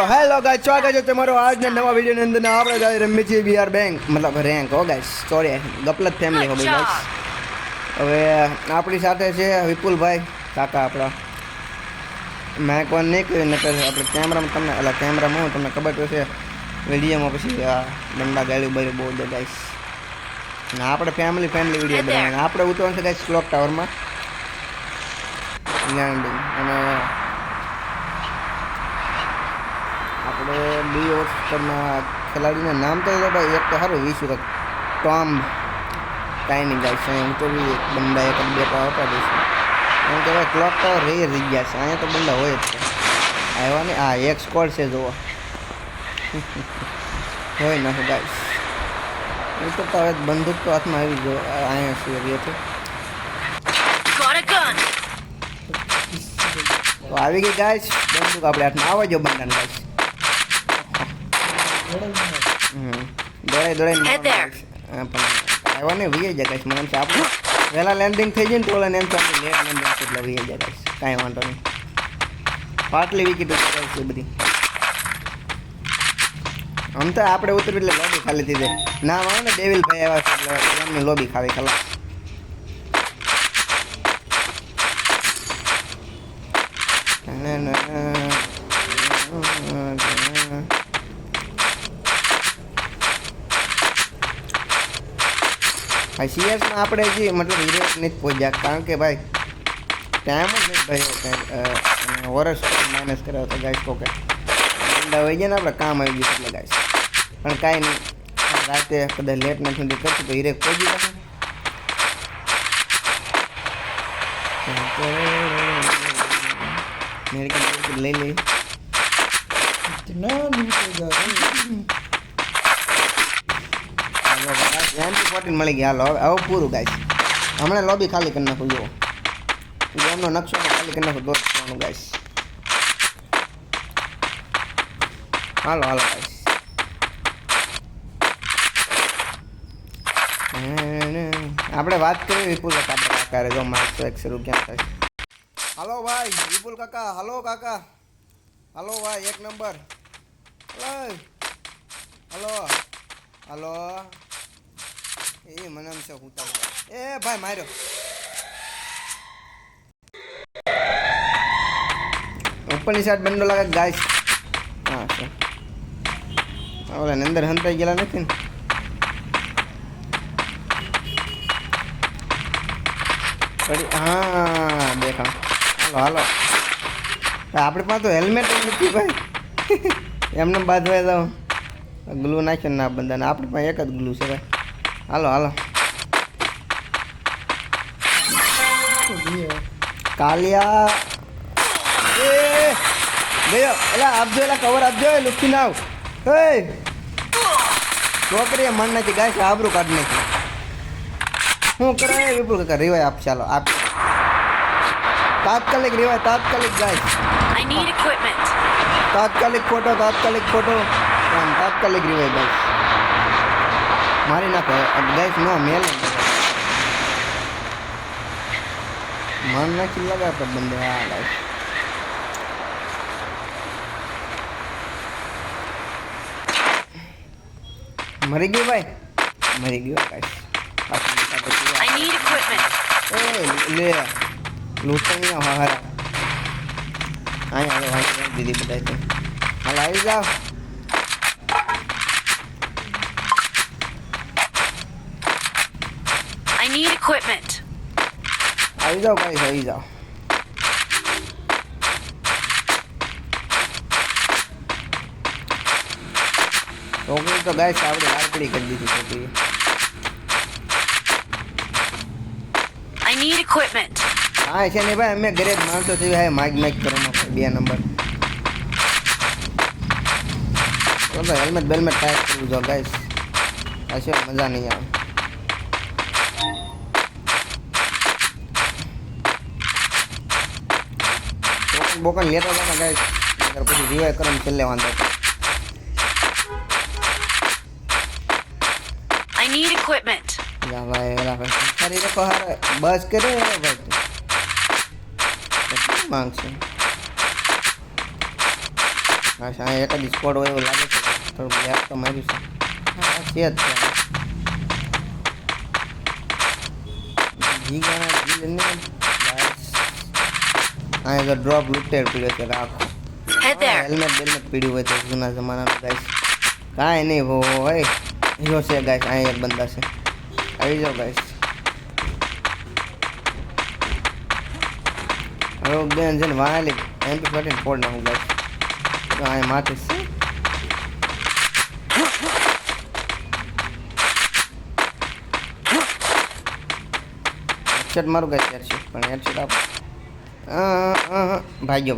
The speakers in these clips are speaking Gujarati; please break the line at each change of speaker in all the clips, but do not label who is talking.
તો હેલો ગાઈસ, સ્વાગત છે તમારો આજના નવા વિડિયોની અંદર. આપણે ગાઈસ રમી છીએ બીઆર બેંક, મતલબ રેન્ક. હો ગાઈસ, સોરી, ગપલત ફેમિલી હો ભાઈ ગાઈસ. હવે આપણી સાથે છે વિપુલભાઈ કાકા આપણા. મેં કોણ નહીં કહ્યું ને આપણે કેમેરામાં તમને કેમેરામાં તમને ખબર તો છે વિડીયોમાં પછી આ બંડા ગાળ્યું બાળ્યું બહુ દે ગાઈસ. ને આપણે ફેમિલી વિડીયો બનાવીને આપણે ઉતરવાનું છે ગાઈસ ક્લોક ટાવરમાં. અને આપણે બી ઓસ્ટરના ખેલાડીના નામ તો ભાઈ એક તો સારું 20 ટોમ કાંઈ નહીં ગાઈશ. હું તો બી એક બંડા એક બે આવતા દઈશું એમ કે ભાઈ ક્લોક ટાવર રહી ગયા છે અહીંયા તો બંડા હોય જ છે. આવ્યા ને આ એક સ્કોડ છે જુઓ હોય નાખો ગાઈશ. એ તો હવે બંદૂક તો હાથમાં આવી ગયો અહીંયા છે તો આવી ગઈ ગાઈશ બંદૂક આપણે હાથમાં. આવો જો બંડાને ગાઈશ દોડાઈને પણ આવ્યા ને વીએ જાય ગાઈશ. મને એમ છે આપણે વહેલા લેન્ડિંગ થઈ જાય ને તો ઓલા એમ છે આપણે લેટ લેન્ડિંગ એટલે વીએ જાય ગાઈશ. કાંઈ વાંધો નહીં. પાટલી વિકેટ છે બધી. આમ તો આપણે ઉતરવી એટલે લોબી ખાલી થઈ જાય. નામ આવે ને ડેવિલ ભાઈ આવ્યા છે એટલે એમની લોબી ખાલી ખલાસ. સીએસમાં આપણે જે મતલબ હીરો નથી પહોંચ્યા કારણ કે ભાઈ ટાઈમ જ નથી ભાઈ વર્ષ માઇનસ કર્યો હતો ગાઈસ. તો કે હોય જાય ને આપણે કામ આવી ગયું એટલે ગાઈસ. પણ કાંઈ નહીં, રાતે કદાચ લેટ નથી કરશું તો હીરે પહોંચી જશે. લઈ લઈ મળી ગયા. હાલો હવે પૂરું ગાઈસ. હમણાં લોબી ખાલી કરી નાખું. જુઓ એમનો નકશો ખાલી કરી નાખું દોસ્તનું ગાઈસ. હાલો હાલો ગાઈસ. આપણે વાત કરીએ વિપુલ કાકા જો માર્ક 100 રૂપિયા થાય. હાલો ભાઈ વિપુલ કાકા. હાલો કાકા. હાલો ભાઈ એક નંબર. હાલો હાલો એ મને એમ છે હું એ ભાઈ માર્યો. ઉપરની સાઈડ બંડો લાગે ગાઈસ. હા છે ઓલા અંદર હંતાઈ ગયેલા નથી ને. હા દેખાણ. હાલો હાલો આપણે પાસે તો હેલ્મેટ નથી ભાઈ. એમને બાંધવા જાઓ ગ્લુ નાખ્યો ના બંધાને. આપણે પાસે એક જ ગ્લુ છે ભાઈ. હાલો હાલો કાલિયા એ ગયો. એલા આપજો, એલા કવર આપજો. લુકી નાવ છોકરીએ મન નથી ગાય આબરું કાઢી નાખી. શું કરે વિપુલ કાકા? રિવાય આપ. ચાલો આપ તાત્કાલિક રિવાય. તાત્કાલિક ગાય. તાત્કાલિક ફોટો. તાત્કાલિક રિવાય ગાય. મારી નાખો ગાઈસ. નો મેલ મન નાખી લગાવતો બંને. હા ગાઈસ મરી ગયું ભાઈ. મરી ગયું ગાઈસ. લે લૂંટણી હારા અહીંયા દીદી બધા હાલ આવી જાઓ. આવી જાઓ ગાઈસ, આવી જાઓ. છોકરી તો ગાઈસ આપણે લાકડી કરી દીધી છોકરી. હા છે ને ભાઈ અમે ઘરે જ માણસો છે ભાઈ. માગ કરવામાં 2 નંબર. હેલ્મેટ બેલ્મેટ ટાઈટ કરવું જો ગાઈસ. આ છે મજા નહીં આવે. બોકન લેતા હતા ગાઈસ. પછી રિવાય કરવાનું છેલ્લે વાંધો. યા ભાઈ એલા ભાઈ સારી રખો હારે બસ કરે ભાઈ. કેટલું માંગશે હા સાહેબ એકાદી સ્કોડ હોય એવું લાગે છે થોડું લેપ તો માર્યું છે હા છે જ છે જી ગાના જી ને આ તો ડ્રોપ લૂટેર પડ્યો છે આખો હેલ્મેટ બેલ્મેટ પીડ્યું હોય તો જૂના જમાનાનું ગાઈસ કાંઈ નહીં હોય હીરો છે ગાઈસ અહીં એક બંદા છે આવી જાઓ ગાઈસ હવે બેન છે ને વાલી MP14 ફોડ નાખું ગાઈસ તો અહીં માથે છે હેડશોટ મારું ગાઈસ હેડશોટ પણ હેડશોટ આપ ભાગ્યો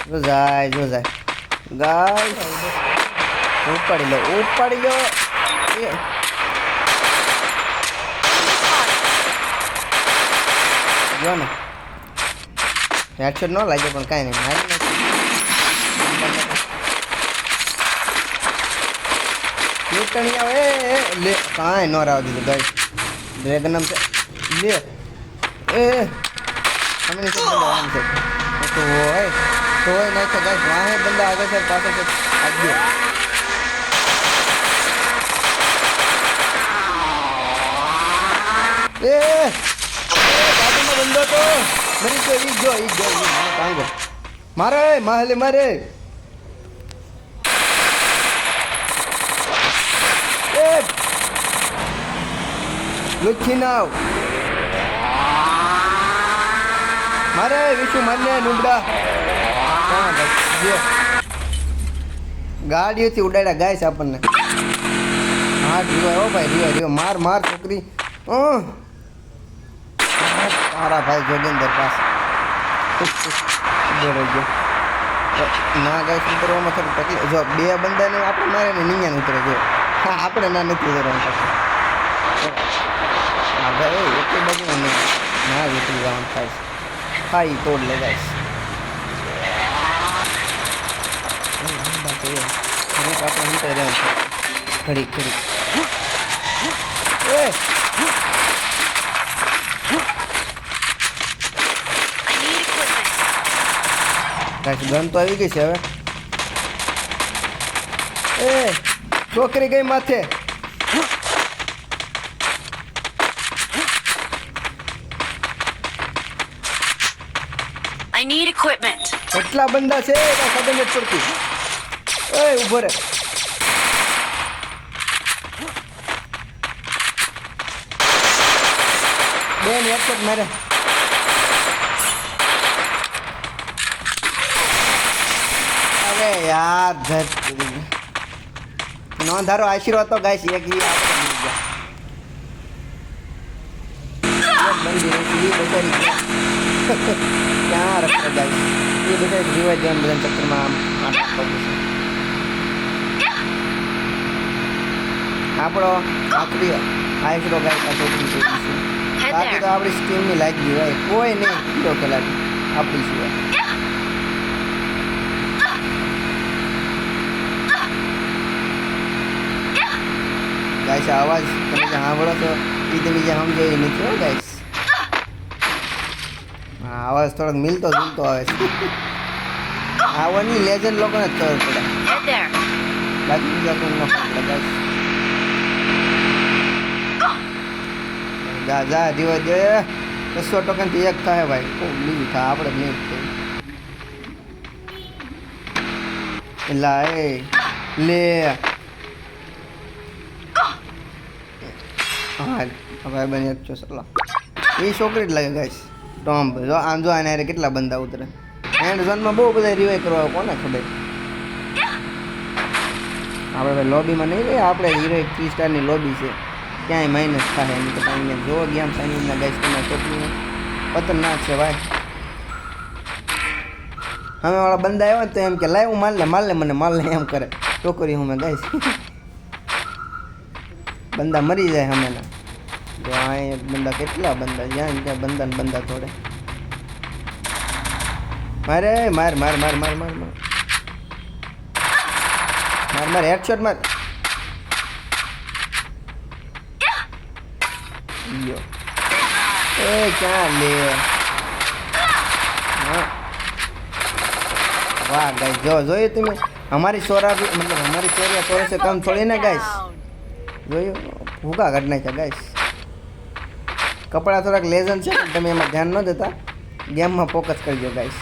જો જાય ગાઈસ ઉપાડી લો જો ને હેડશોટ ન લાગે પણ કાંઈ નહીં મારી નથી આવે લે કાંઈ ન રાવ દીધું ગાઈસ ડ્રેગન નામ છે લે તમે તો હોય નાખે ગાઈસ વાહે બંદા આગળ છે પાછળ છે આગળ બાજુમાં બંદો તો મરી ગયો ઈ ગયો કાંગો મારે લુચ્છી નાવ મારે વિશુ માન્ય નુંગડા ગાડીઓથી ઉડાડ્યા ગાઈસ આપણને હા રીવા હો ભાઈ રીવા માર છોકરી તારા ભાઈ જોગેન્દર પાસે ના ગાઈસ ઉતરવામાં થોડી તકલીફ જો બે બંદાને આપણે મારે ને નિયાને ઉતરે જો હા આપણે ના નથી ઉતરવાનું હા ભાઈ એટલી બધું ના ઉતરી જવાનું થાય છે હા એ તોડ લે ગાઈસ ઘડી ગન તો આવી ગઈ છે હવે છોકરી ગઈ માથે
I need equipment.
એટલા બંદા છે ખબર નથી પડતી ઉભો રે બેન એક જ મારે અરે યાર નોંધારો આશીર્વાદ તો ગાઈસ એક ઈ ક્યાં રખડે ગાઈસ એ બધા જીવા જેમ બધા ચક્કરમાં આપણો આખરી આશરો ગાઈસ આ છોકરી બાકી તો આપણી સ્કીમની લાગી હોય કોઈ નહીં કીધો ખેલાડી આપણી સિવાય ગાઈસ અવાજ તમે જે સાંભળો છો એ તમે જે સમજો એ નથી હો ગાઈસ હા અવાજ થોડોક મિલતો જુલતો આવે છે આવવાની લેજન્ડ લોકોને જ ખબર પડે બાકી બીજા કોઈ ન ખબર પડે ગાઈસ જા જીવો જે 200 ટોકનથી એક થાય ભાઈ ખૂબ બીજું થાય આપણે જ નહીં થાય એલા એ લે હા ભાઈ બને એક છો સલા એ છોકરી જ લાગે ગાઈસ ટોમ જો આમ જો આને હારે કેટલા બંદા ઉતરે એન્ડ ઝોનમાં બહુ બધા રિવાઈ કરવા કોને ખબર આપણે લોબીમાં નહીં રે આપણે હીરો 3 સ્ટારની લોબી છે ક્યાંય માઇનસ થાય એમ તો કાંઈ જો ગેમ સાઈનના ગાઈસ તમારા છોકરીને ખતરનાક છે ભાઈ અમે વાળા બંદા આવ્યા ને તો એમ કે લાય હું માલ લે મને માલ લે એમ કરે છોકરી હું મેં ગાઈસ બંદા મરી જાય હમેના જો આ બંદા કેટલા બંદા જ્યાં ત્યાં બંદા થોડે માર હેડશોટ માર યો એ ક્યાં લે वाह गाइस जो ये तुम्हें हमारी शोरा भी मतलब हमारी शोरिया शोर से कम थोड़ी ना गाइस जो ये भूखा करना है गाइस कपड़ा थोड़ा लेजन से તમે એમાં ધ્યાન ન દેતા ગેમમાં ફોકસ કરજો ગાઈસ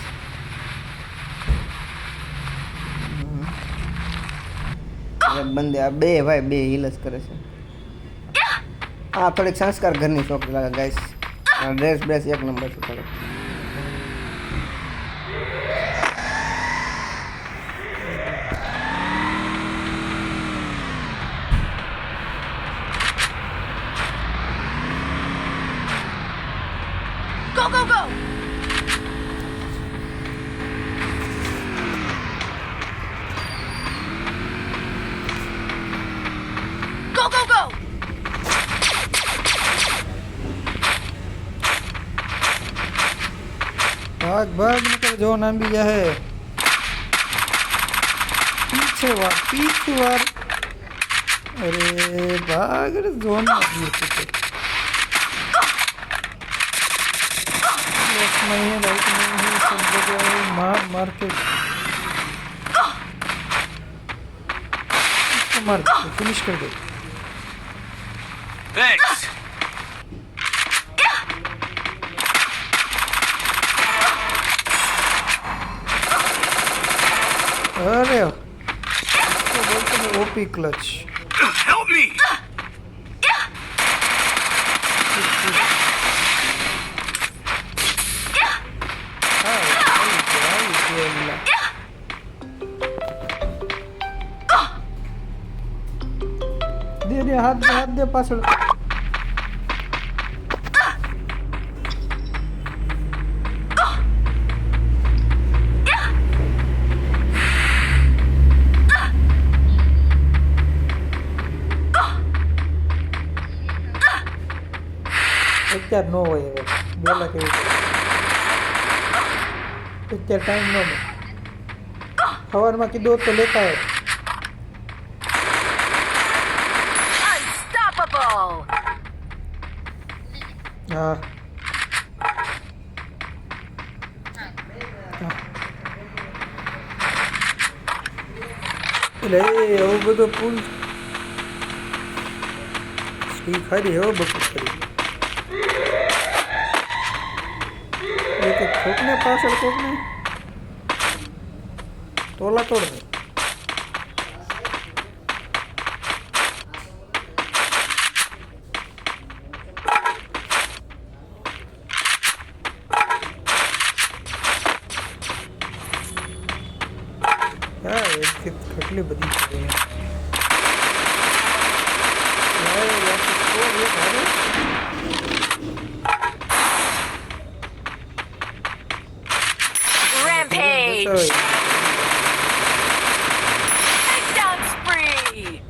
બંદે આ બે ભાઈ બે હિલસ કરે છે આ થોડીક સંસ્કાર ઘરની છોકરી લાગે ગાઈસ ડ્રેસ બેસ એક નંબર છે થોડો
Go, go, go! Go, go, go!
भाग भाग निकल जो नाम भी यह है पीछे वार अरे भाग रे जोन लेफ्ट में है राइट में है सब जगह है मार के इसको मार दे फिनिश कर दे
Thanks!
अरे इसको बोलते हैं ओपी क्लच
Help me!
दे हाथ दे पाछળ અત્યાર નો હોય હવે બોલા કેવી અત્યાર ટાઈમ નો મળે સવારમાં કીધું તો લેતા હોય
Unstoppable!
હા એટલે એવું બધું પુલ સ્ટીક ખારી હવે બકું કરી એક કોકને પાછળ કોકને તોલા તોડ દે હા એક કેટલી બધી છે
Rampage! Takedown spree!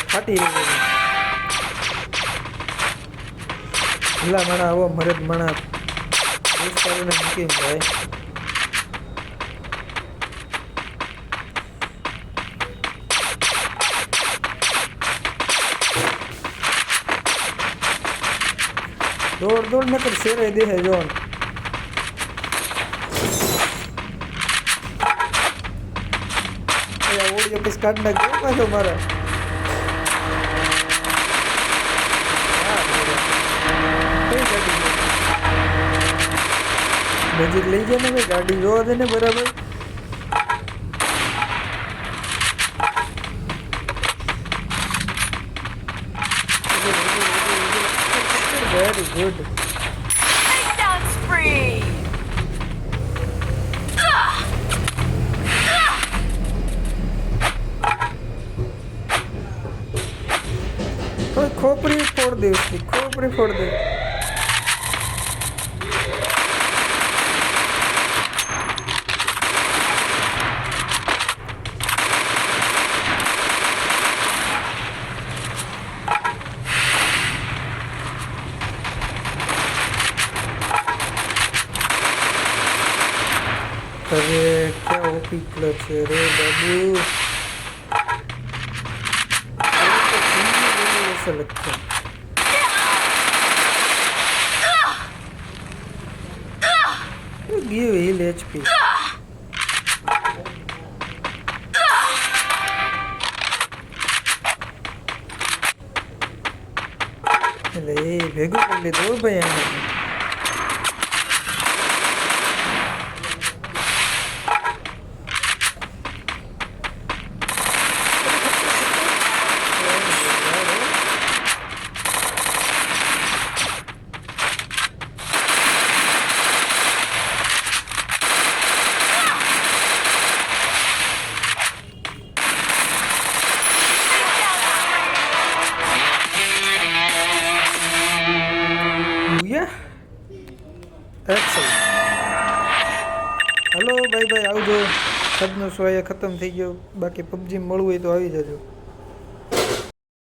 ફાટી રહી પેલા માણા આવો મરદ માણા દોસ્તારોને મૂકી ભાઈ દોડ નકર શેરે દેહે જોન ઓડિયો પીસ કાઢ નાખ્યો પાછો મારા નજીક લઈ જાય ને ભાઈ ગાડી જોવા દે ને બરાબર વેરી ગુડ
Takedown spree!
खोपड़ी फोड़ दे उसकी खोपड़ी फोड़ दे अरे क्या ओपी क्लच है रे बाबू ऐसा लगता है give heal HP એટલે એ ભેગું કરી લીધું હો ભાઈ એને. Excellent. હલો બાય બાય, આવજો. આજનો શો અહીંયા ખતમ થઈ ગયો. બાકી પબજી મળવું હોય તો આવી જજો.